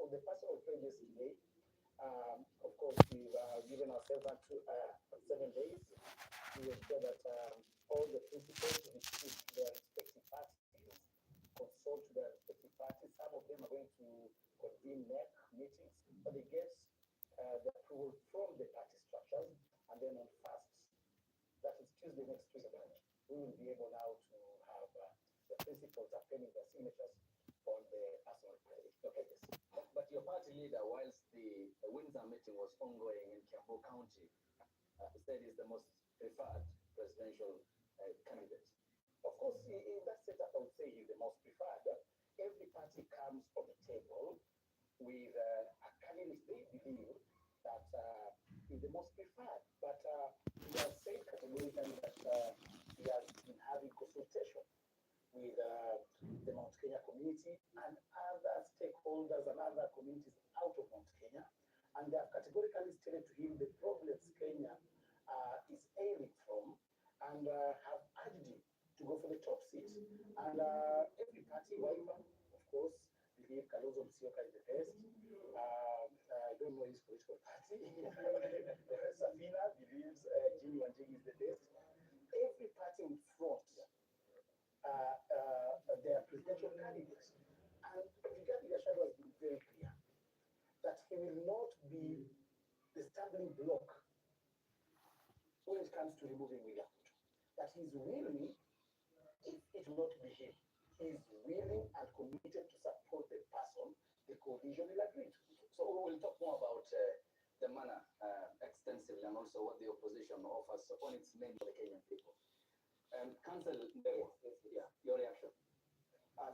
for the personal pages today, of course, we've given ourselves up to 7 days to ensure that all the principals receive their respective parties, consult to their respective parties. Some of them are going to convene meetings, but they get the approval from the party structures, and then on first, that is Tuesday next week, we will be able now to have the principals appending their signatures on the personal pages. But your party leader, whilst the Windsor meeting was ongoing in Kiambu County, said is the most preferred presidential candidate. Of course, in that setup, I would say he's the most preferred. Every party comes on the table with a candidate they believe that is the most preferred. But he has said categorically that he has been having consultation with the Mount Kenya community and other stakeholders and other communities out of Mount Kenya. And they have categorically stated to him the problems Kenya is ailing from, and have urged him to go for the top seat. And every party, whatever, of course, believe Kalonzo Musyoka is the best. I don't know his political party. Safina believes Jimmy Wanjigi is the best. Every party will front their presidential candidates. And Rigathi Gachagua has been very clear that he will not be the stumbling block when it comes to removing William Ruto. That he's willing, if it will not be him, he's willing and committed to support the person the coalition will agree to. So we will talk more about the manner extensively, and also what the opposition offers on its main for the Kenyan people. Council, yeah, your reaction.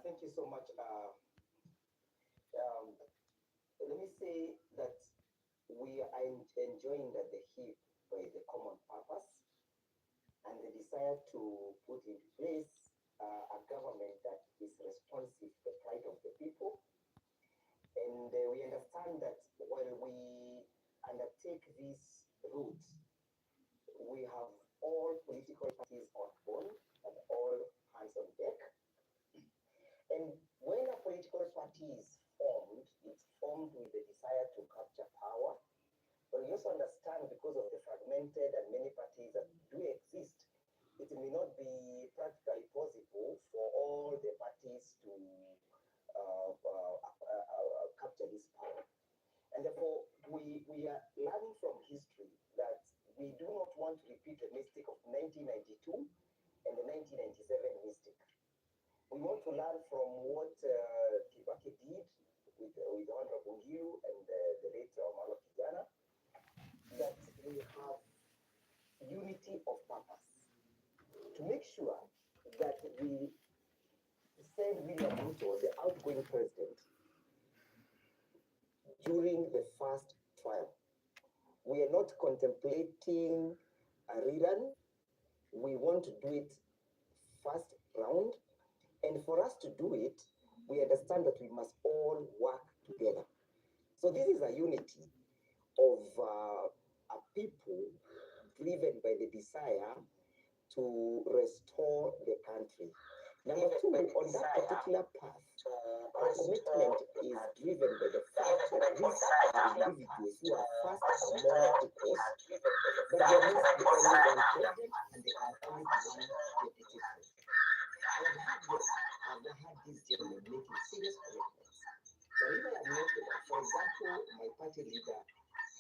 Thank you so much. Let me say that we are enjoying that the HIP by the common purpose and the desire to put in place a government that is responsive to the plight of the people. And we understand that while we undertake this route, we have all political parties on board and all hands on deck. And when a political party is formed, it's formed with the desire to capture power. But we also understand, because of the fragmented and many parties that do exist, it may not be practically possible for all the parties to capture this power. And therefore, we are learning from history that we do not want to repeat the mistake of 1992 and the 1997 mistake. We want to learn from what Kibaki did with Honorable Ngilu and the late Omalo Kijana, that we have unity of purpose to make sure that we send William Ruto, the outgoing president, during the first trial. We are not contemplating a rerun. We want to do it first round. And for us to do it, we understand that we must all work together. So this is a unity of a people driven by the desire to restore the country. Number two, on that particular path, our commitment is driven by the fact that these are individuals who are first among equals, but they are not the only one president and they are only one deputy president. I've had this gentleman making serious commitments. But if I am not the one, for example, my party leader,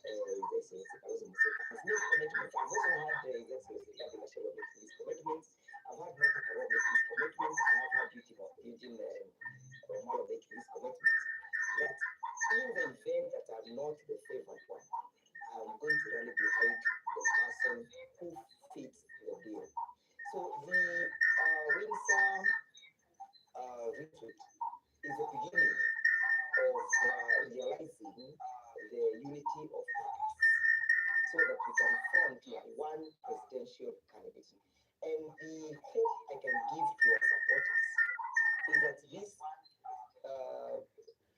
His Excellency Kalonzo Musyoka, has made commitments. I've also had His Excellency Rigathi Gachagua making these commitments. I've had Martha Karua make these commitments, and I've had Eugene Omalo make these commitments. That in the event that I'm not the favored one, I'm going to rally behind the person who fits the bill. So the Windsor retreat is the beginning of realizing the unity of purpose, so that we can front one presidential candidate. And the hope I can give to our supporters is that these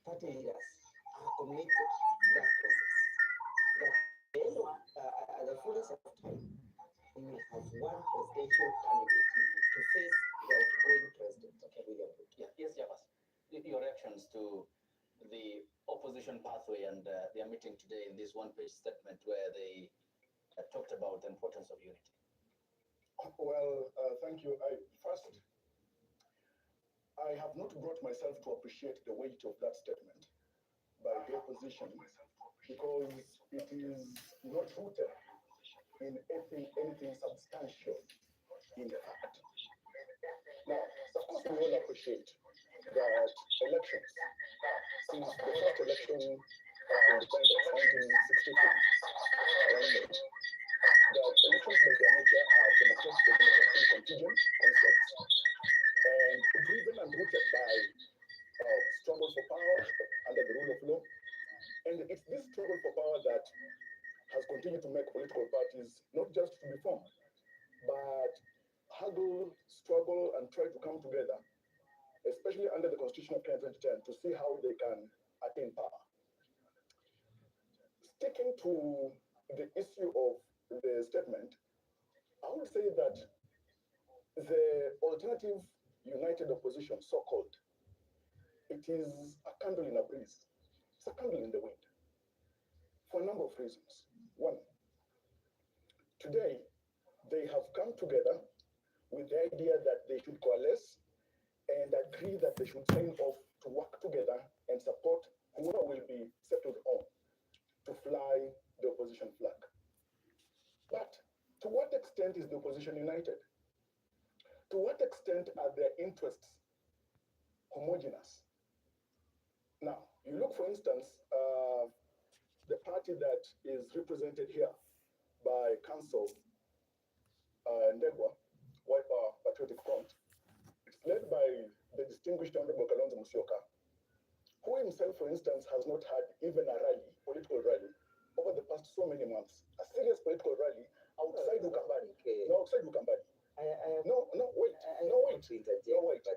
party leaders are committed to that process. That at the fullness of time, we will have one presidential candidate to face the outgoing president, William Ruto. Yes, Javas. Your reactions to the opposition opposition pathway, and they are meeting today in this one-page statement where they talked about the importance of unity. Well, thank you. I have not brought myself to appreciate the weight of that statement by the opposition because it is not rooted in anything substantial in fact. Now, of course, we all appreciate that elections, since the first election of independence, 1963, that elections by their nature are democratically contingent concepts and driven and rooted by struggle for power under the rule of law. And it's this struggle for power that has continued to make political parties not just to be formed, but haggle, struggle, and try to come together, especially under the Constitution of Kenya 2010, to see how they can attain power. Sticking to the issue of the statement, I would say that the alternative united opposition, so-called, it is a candle in a breeze. It's a candle in the wind for a number of reasons. One, today they have come together with the idea that they should coalesce and agree that they should sign off to work together and support whoever will be settled on to fly the opposition flag. But to what extent is the opposition united? To what extent are their interests homogeneous? Now, you look, for instance, the party that is represented here by Council Ndegwa, Wiper Patriotic Front. It's led by the distinguished Honorable Kalonzo Musyoka, who himself, for instance, has not had even a rally, political rally, over the past so many months. A serious political rally outside Ukambani. Okay. No, outside Ukambani. Wait.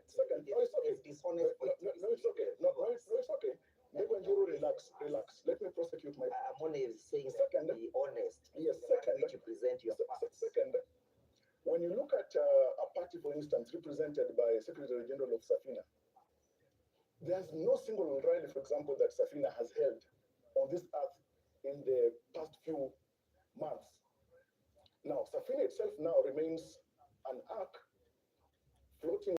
Second, no, it's okay. Dishonest. No, it's okay. No, it's okay. Relax. Let me prosecute my. I'm only saying Second, be honest. Yes, second. Which you present your facts. Second, when you look at a party, for instance, represented by Secretary General of Safina, there's no single rally, for example, that Safina has held on this earth in the past few months. Now, Safina itself now remains an arc floating